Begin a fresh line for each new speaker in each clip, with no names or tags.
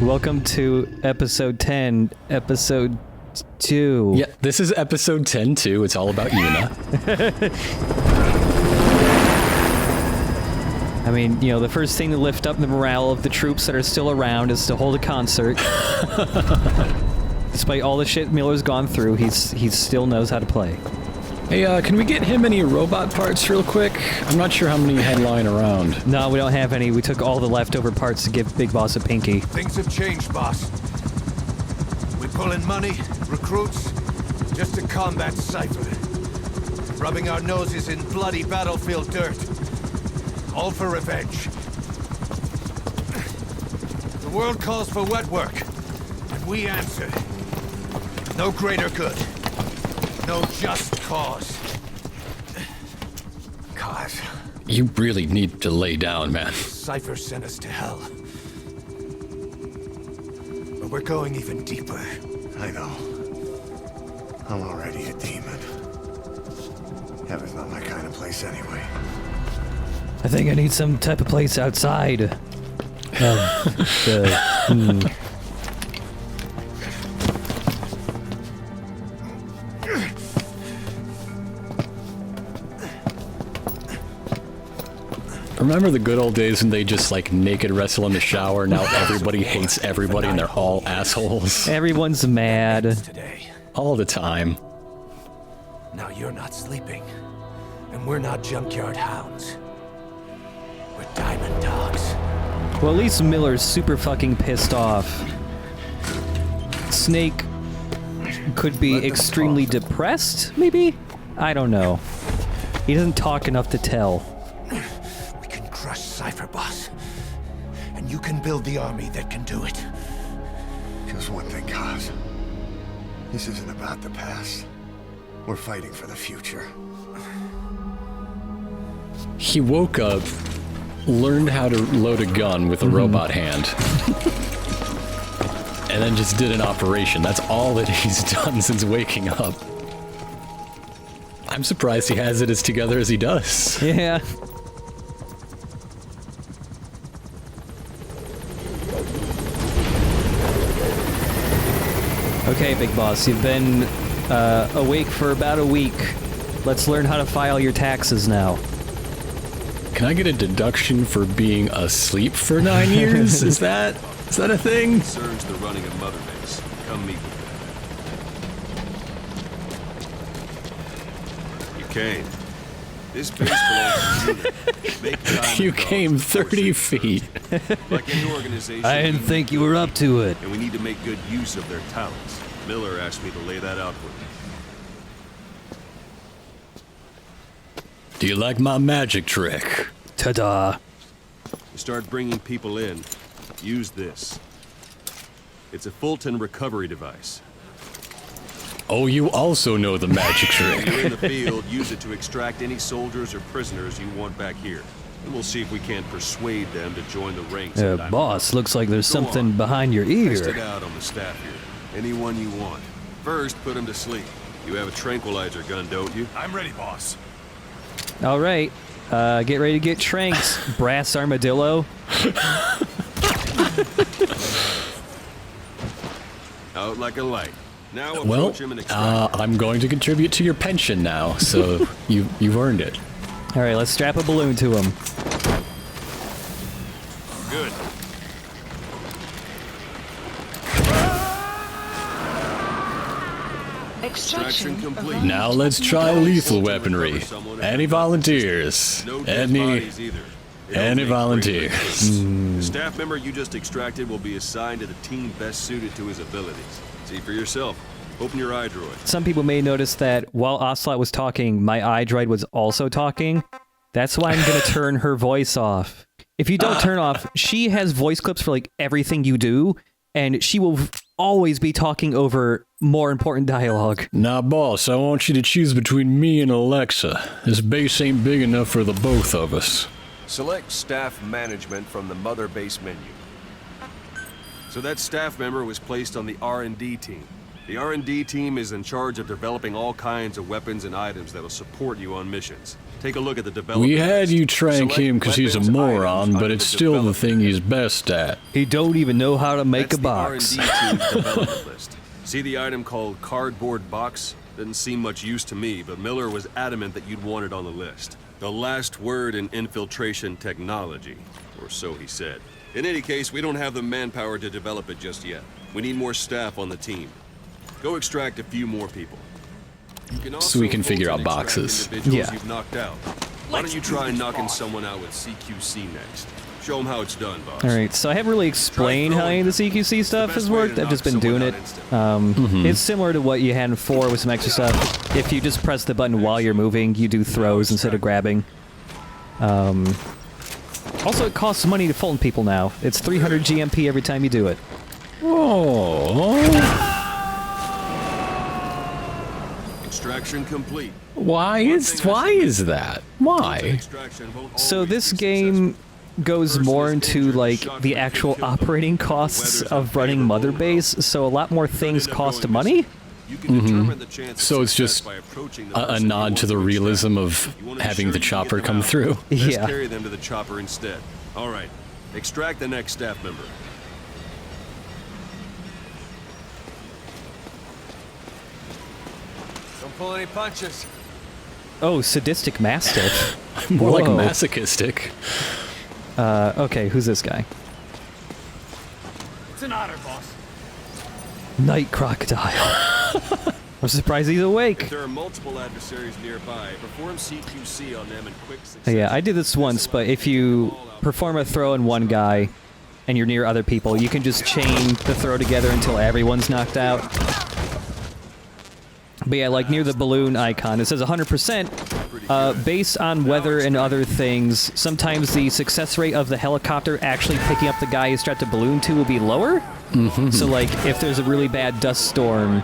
Welcome to episode 10, episode 2.
Yeah, this is episode 10 too. It's all about Yuna.
I mean, you know, the first thing to lift up the morale of the troops that are still around is to hold a concert. Despite all the shit Miller's gone through, he still knows how to play.
Hey, can we get him any robot parts real quick? I'm not sure how many he had lying around.
No, we don't have any. We took all the leftover parts to give Big Boss a pinky.
Things have changed, boss. We pull in money, recruits, just to combat Cypher. Rubbing our noses in bloody battlefield dirt. All for revenge. The world calls for wet work, and we answer. No greater good. No just cause. Cause.
You really need to lay down, man.
Cypher sent us to hell. But we're going even deeper.
I know. I'm already a demon. Heaven's not my kind of place anyway.
I think I need some type of place outside.
Remember the good old days when they just like naked wrestle in the shower? Now everybody hates everybody and they're all assholes.
Everyone's mad.
Today.
All the time.
Now you're not sleeping. And we're not junkyard hounds. We're diamond dogs.
Well, at least Miller's super fucking pissed off. Snake could be extremely depressed, maybe? I don't know. He doesn't talk enough to tell.
We can crush Cypher, boss. And you can build the army that can do it.
Just one thing, Kaz. This isn't about the past. We're fighting for the future.
He woke up, learned how to load a gun with a robot hand, and then just did an operation. That's all that he's done since waking up. I'm surprised he has it as together as he does.
Yeah. Okay, Big Boss, you've been awake for about a week. Let's learn how to file your taxes now.
Can I get a deduction for being asleep for 9 years? Is that a thing?
Concerns the running of Mother Base. Come meet with me. You came. This base belongs to you. Make time
You
to
came
dogs
30
force
feet.
Like any organization,
I didn't think you were up to it.
and we need to make good use of their talents. Miller asked me to lay that out for you.
Do you like my magic trick?
Ta-da.
You start bringing people in, use this. It's a Fulton recovery device.
Oh, you also know the magic
When
trick.
you're in the field, use it to extract any soldiers or prisoners you want back here. And we'll see if we can't persuade them to join the ranks. of Diamond
Boss, looks like there's
Go
something
on.
behind your
Test it
ear.
out on the staff here. Anyone you want. First, put him to sleep. You have a tranquilizer gun, don't you?
I'm ready, boss.
All right. Get ready to get tranked, brass armadillo.
Out like a light. Now
Well,
approach him and extract him.
I'm going to contribute to your pension now, so you've earned it.
All right, let's strap a balloon to him.
Good. Extraction complete.
Now let's try lethal weaponry. Any volunteers?
No dead
Any
bodies either. It'll
any
take
volunteers?
great The staff member you just extracted will be assigned to the team best suited to his abilities. See for yourself. Open your eye droid.
Some people may notice that while Ocelot was talking, my iDroid was also talking. That's why I'm gonna turn her voice off. If you don't turn off, she has voice clips for like everything you do, and she will always be talking over more important dialogue.
Nah, boss, I want you to choose between me and Alexa. This base ain't big enough for the both of us.
Select staff management from the Mother Base menu. So that staff member was placed on the R&D team. The R&D team is in charge of developing all kinds of weapons and items that'll support you on missions. Take a look at the development
We had
list.
you trank
Select
him because he's a
weapons,
moron,
items
but
under
it's
the
still the
development
thing he's
list.
best at.
He don't even know how to make
That's
a box.
the R&D team's development list. See the item called cardboard box? Didn't seem much use to me, but Miller was adamant that you'd want it on the list. The last word in infiltration technology, or so he said. In any case, we don't have the manpower to develop it just yet. We need more staff on the team. Go extract a few more people. You can also
we can figure
filter
out
and extract
boxes.
individuals
Yeah.
you've knocked out. Why don't you try knocking someone out with CQC next? Show them how it's done, boss.
All right, so I haven't really explained how any of the CQC stuff has worked. I've just been doing it. It's similar to what you had in 4 with some extra stuff. If you just press the button while you're moving, you do throws instead of grabbing. Also, it costs money to phone people now. It's 300 GMP every time you do it.
Oh.
Extraction complete.
Why is that? Why?
Extraction won't
So
always
this
be
game goes
Person
more
is
into
injured,
like
shot
the
from
actual
kill.
operating costs
Weather's
of running Mother
unfavorable,
Base, so a lot more things
Ended up
cost
going
money.
missing. You can determine the chance of
So it's
success
just
by approaching the
a
person you
nod
want
to the
extract.
realism of
You wanna be
having
sure
the
you get
chopper
them
come
out.
through.
Best
Yeah.
carry them to the chopper instead. All right. Extract the next staff member.
Don't pull any punches.
Oh, sadistic mastiff.
More like
Whoa.
masochistic.
Okay, who's this guy?
It's an honor, boss.
Night crocodile. I'm surprised he's awake.
If there are multiple adversaries nearby, perform CQC on them in quick succession.
Yeah, I did this once, but if you perform a throw in one guy and you're near other people, you can just chain the throw together until everyone's knocked out. But yeah, like near the balloon icon, it says 100%. Based on weather and other things, sometimes the success rate of the helicopter actually picking up the guy you strapped a balloon to will be lower. So like, if there's a really bad dust storm,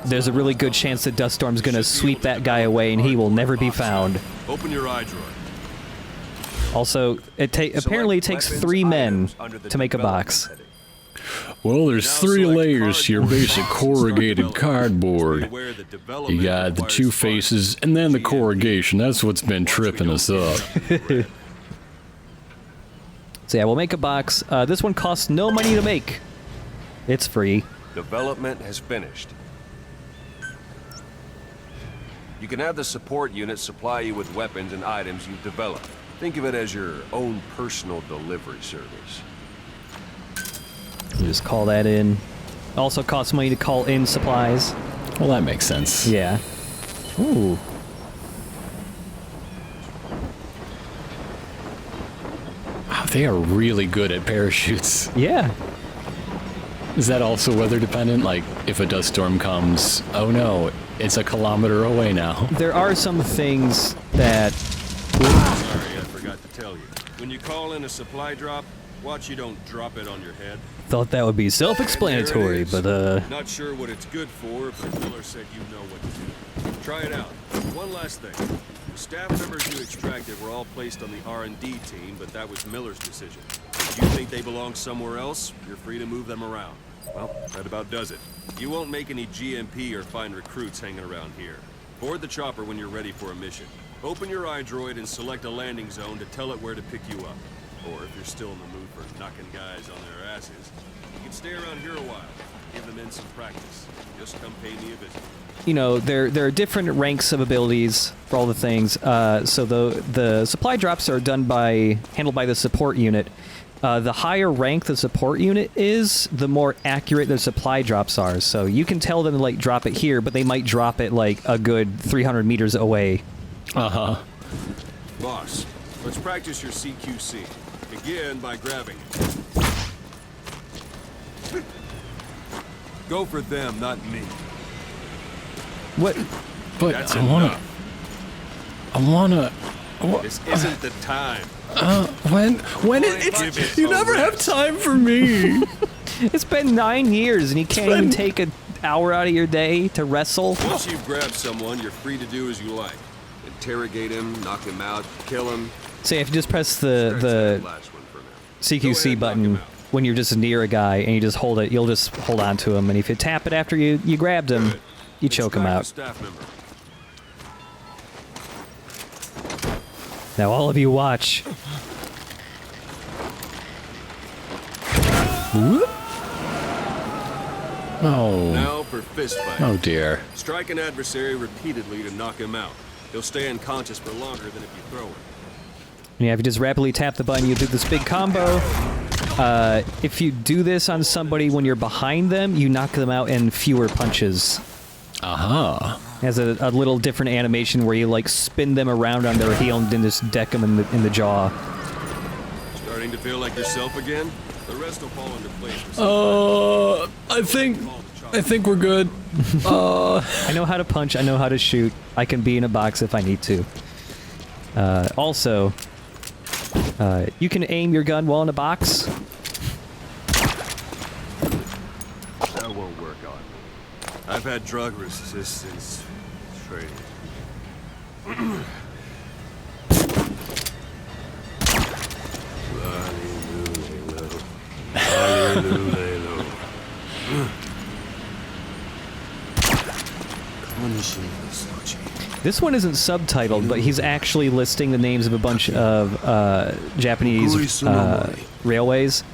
there's a really good chance the dust storm's gonna sweep that guy away and he will never be found.
Open your eye drawer.
Also, apparently it takes 3 men to make a box.
Well, there's 3 layers to your basic corrugated cardboard. You got the 2 faces and then the corrugation. That's what's been tripping us up.
So yeah, we'll make a box. This one costs no money to make. It's free.
Development has finished. You can have the support unit supply you with weapons and items you've developed. Think of it as your own personal delivery service.
You just call that in. Also costs money to call in supplies.
Well, that makes sense.
Yeah. Ooh.
Wow, they are really good at parachutes.
Yeah.
Is that also weather dependent? Like, if a dust storm comes, oh no, it's a kilometer away now.
There are some things that...
Sorry, I forgot to tell you. When you call in a supply drop, watch you don't drop it on your head.
Thought that would be self-explanatory,
There it
but
is. Not sure what it's good for, but Miller said you know what to do. Try it out. One last thing. The staff members you extracted were all placed on the R&D team, but that was Miller's decision. If you think they belong somewhere else, you're free to move them around. Well, that about does it. You won't make any GMP or find recruits hanging around here. Board the chopper when you're ready for a mission. Open your iDroid and select a landing zone to tell it where to pick you up. Or if you're still in the mood for knocking guys on their asses, you can stay around here a while. Give them in some practice. Just come pay me a visit.
you know, there are different ranks of abilities for all the things. So the supply drops are handled by the support unit. The higher rank the support unit is, the more accurate the supply drops are. So you can tell them to like drop it here, but they might drop it like a good 300 meters away.
Uh-huh.
Boss, let's practice your CQC. Begin by grabbing it. Go for them, not me.
What?
But
That's
I wanna...
This isn't the time.
Give it
you never have
time for me.
It's been 9 years and you can't even take an hour out of your day to wrestle?
Once you've grabbed someone, you're free to do as you like. Interrogate him, knock him out, kill him.
So if you just press
Scratch
the
that last one for now. Go ahead,
CQC
knock
button,
him out.
when you're just near a guy and you just hold it, you'll just hold on to him, and if you tap it after you grabbed him,
Good.
you choke him
Extract
out.
a staff member.
Now all of you watch. Whoop.
Oh.
Now for fist fight.
Oh dear.
Strike an adversary repeatedly to knock him out. He'll stay unconscious for longer than if you throw him.
Yeah, if you just rapidly tap the button, you do this big combo. If you do this on somebody when you're behind them, you knock them out in fewer punches.
Uh-huh.
It has a little different animation where you like spin them around on their heel and then just deck them in the jaw.
Starting to feel like yourself again? The rest will fall into place. For
I think we're good.
I know how to punch, I know how to shoot. I can be in a box if I need to. Also, you can aim your gun while in a box.
That won't work on me. I've had drug resistance training.
This one isn't subtitled, but he's actually listing the names of a bunch of Japanese railways.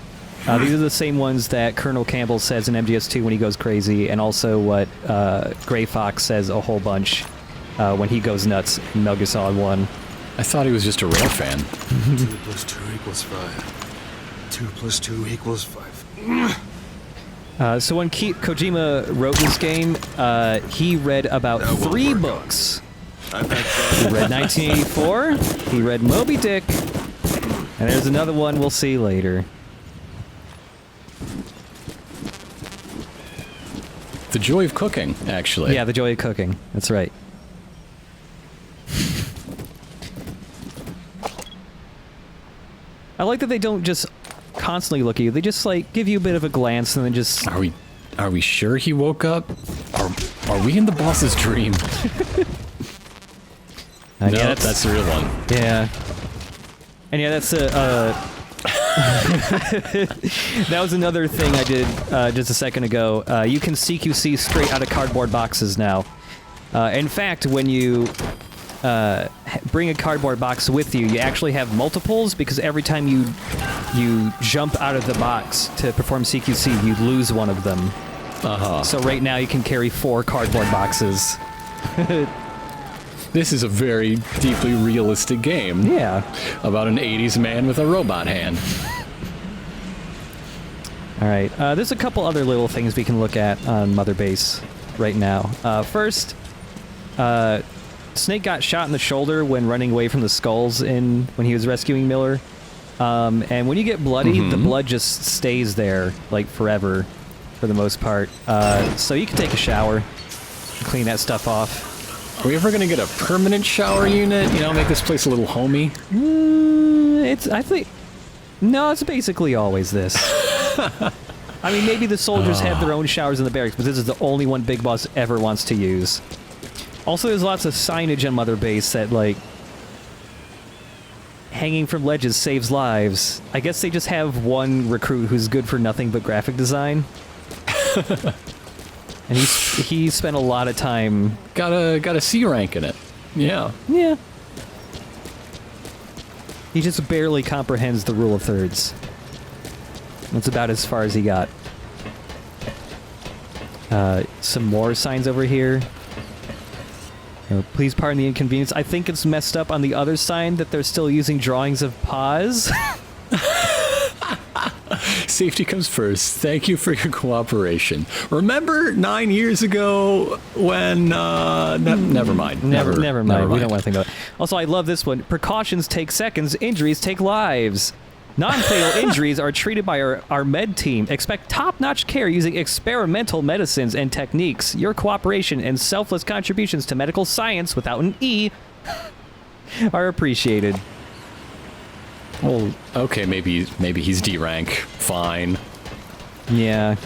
These are the same ones that Colonel Campbell says in MGS2 when he goes crazy, and also what Gray Fox says a whole bunch when he goes nuts in Metal Gear Solid 1.
I thought he was just a rail fan.
2 + 2 = 5. 2 + 2 = 5.
So when Kojima wrote this game, he read about
That won't
3
work on
books.
I've had
He read 1984, he read Moby Dick, and there's another one we'll see later.
The joy of cooking, actually.
Yeah, the joy of cooking. That's right. I like that they don't just constantly look at you. They just like give you a bit of a glance and then just.
Are we sure he woke up? Are we in the boss's dream? No,
yeah,
that's the real one.
Yeah. And yeah, that's that was another thing I did just a second ago. You can CQC straight out of cardboard boxes now. In fact, when you bring a cardboard box with you, you actually have multiples because every time you jump out of the box to perform CQC, you lose one of them. So right now you can carry 4 cardboard boxes.
This is a very deeply realistic game.
Yeah.
About an 80s man with a robot hand.
Alright, there's a couple other little things we can look at on Mother Base right now. First, Snake got shot in the shoulder when running away from the skulls when he was rescuing Miller. And when you get bloody, the blood just stays there, like, forever, for the most part. So you can take a shower, clean that stuff off.
Are we ever gonna get a permanent shower unit? You know, make this place a little homey?
No, it's basically always this. I mean, maybe the soldiers have their own showers in the barracks, but this is the only one Big Boss ever wants to use. Also, there's lots of signage on Mother Base that, like, hanging from ledges saves lives. I guess they just have one recruit who's good for nothing but graphic design. And he spent a lot of time...
Got a C rank in it. Yeah.
Yeah. He just barely comprehends the rule of thirds. That's about as far as he got. Some more signs over here. Please pardon the inconvenience. I think it's messed up on the other sign that they're still using drawings of paws.
Safety comes first. Thank you for your cooperation. Remember 9 years ago when... never mind.
Never mind. We don't want to think about it. Also, I love this one. Precautions take seconds. Injuries take lives. Non-fatal injuries are treated by our med team. Expect top-notch care using experimental medicines and techniques. Your cooperation and selfless contributions to medical science without an E are appreciated.
Well, okay, maybe he's D rank. Fine.
Yeah.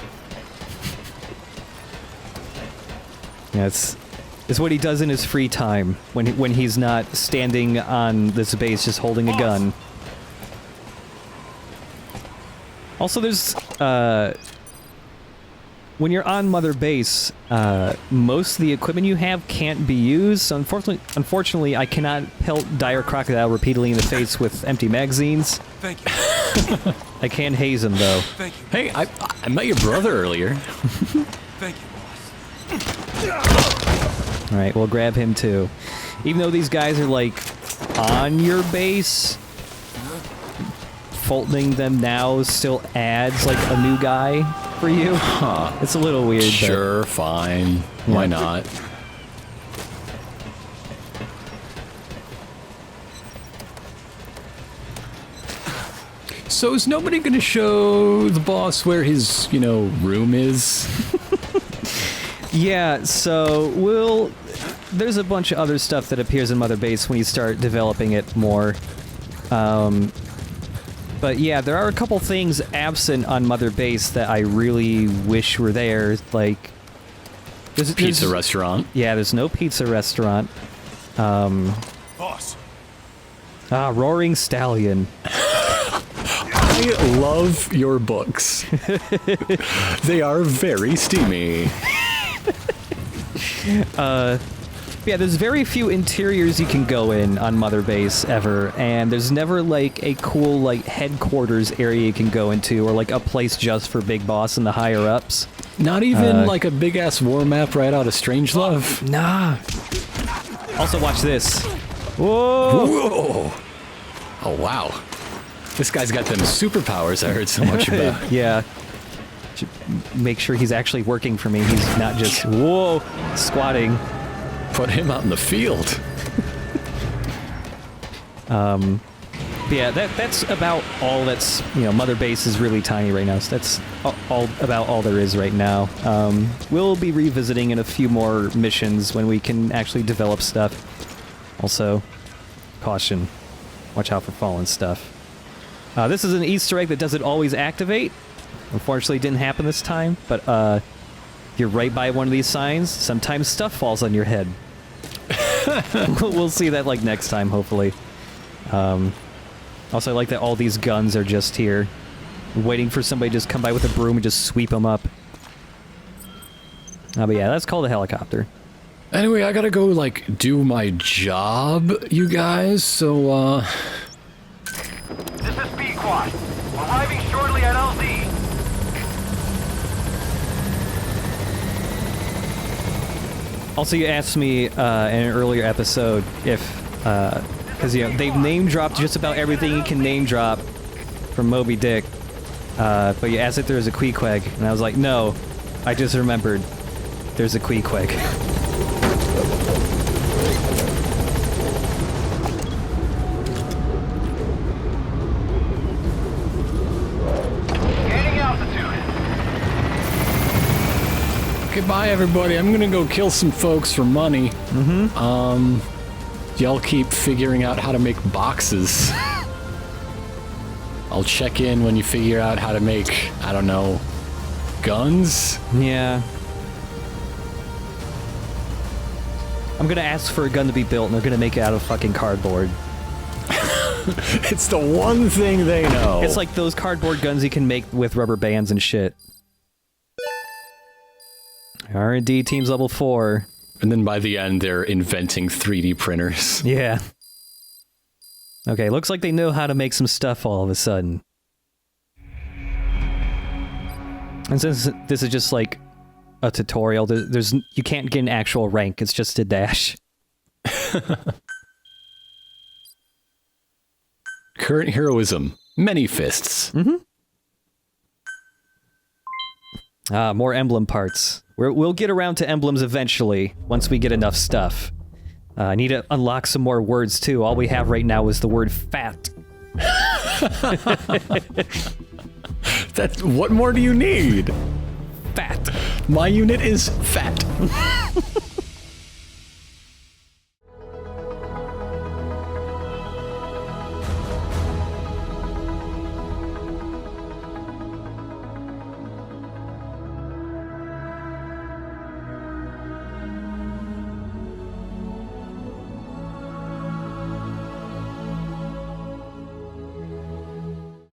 Yeah, it's what he does in his free time when he's not standing on this base just holding a gun. Also, there's when you're on Mother Base, most of the equipment you have can't be used. So unfortunately, I cannot pelt Dire Crocodile repeatedly in the face with empty magazines.
Thank you.
I can haze him though.
Thank you.
Hey, I met your brother earlier.
Thank you, boss.
All right, we'll grab him too. Even though these guys are like on your base, folding them now still adds like a new guy for you.
Huh.
It's a little weird.
Sure, fine. Why not? So is nobody gonna show the boss where his, room is?
Yeah, so there's a bunch of other stuff that appears in Mother Base when you start developing it more. But yeah, there are a couple things absent on Mother Base that I really wish were there, like... There's
Pizza restaurant.
Yeah, there's no pizza restaurant.
Boss.
Roaring Stallion.
I love your books. They are very steamy.
Yeah, there's very few interiors you can go in on Mother Base ever, and there's never like a cool like headquarters area you can go into, or like a place just for Big Boss and the higher ups.
Not even like a big ass war map right out of Strangelove.
Nah. Also, watch this. Whoa!
Whoa! Oh wow, this guy's got them superpowers I heard so much about.
Yeah. Make sure he's actually working for me. He's not just squatting.
Put him out in the field.
But yeah, that's about all that's, Mother Base is really tiny right now, so that's about all there is right now. We'll be revisiting in a few more missions when we can actually develop stuff. Also, caution, watch out for fallen stuff. This is an Easter egg that doesn't always activate. Unfortunately, it didn't happen this time, but if you're right by one of these signs, sometimes stuff falls on your head. We'll see that like next time, hopefully. Also, I like that all these guns are just here, waiting for somebody to just come by with a broom and just sweep them up. But yeah, that's called a helicopter.
Anyway, I gotta go, like, do my job, you guys, so,
This is Speed Quad. Arriving shortly at LZ.
Also, you asked me in an earlier episode if, because they've name dropped just about everything you can name drop from Moby Dick, but you asked if there was a Queequeg, and I was like, no, I just remembered there's a Queequeg.
Gaining altitude.
goodbye, everybody. I'm gonna go kill some folks for money. Y'all keep figuring out how to make boxes. I'll check in when you figure out how to make, I don't know, guns?
Yeah. I'm gonna ask for a gun to be built, and they're gonna make it out of fucking cardboard.
It's the one thing they know.
It's like those cardboard guns you can make with rubber bands and shit. R&D team's level 4.
And then by the end, they're inventing 3D printers.
Yeah. Okay, looks like they know how to make some stuff all of a sudden. And since this is just like a tutorial, there's you can't get an actual rank, it's just a dash.
Current heroism, many fists.
More emblem parts. We'll get around to emblems eventually, once we get enough stuff. I need to unlock some more words, too. All we have right now is the word fat.
What more do you need?
Fat.
My unit is fat.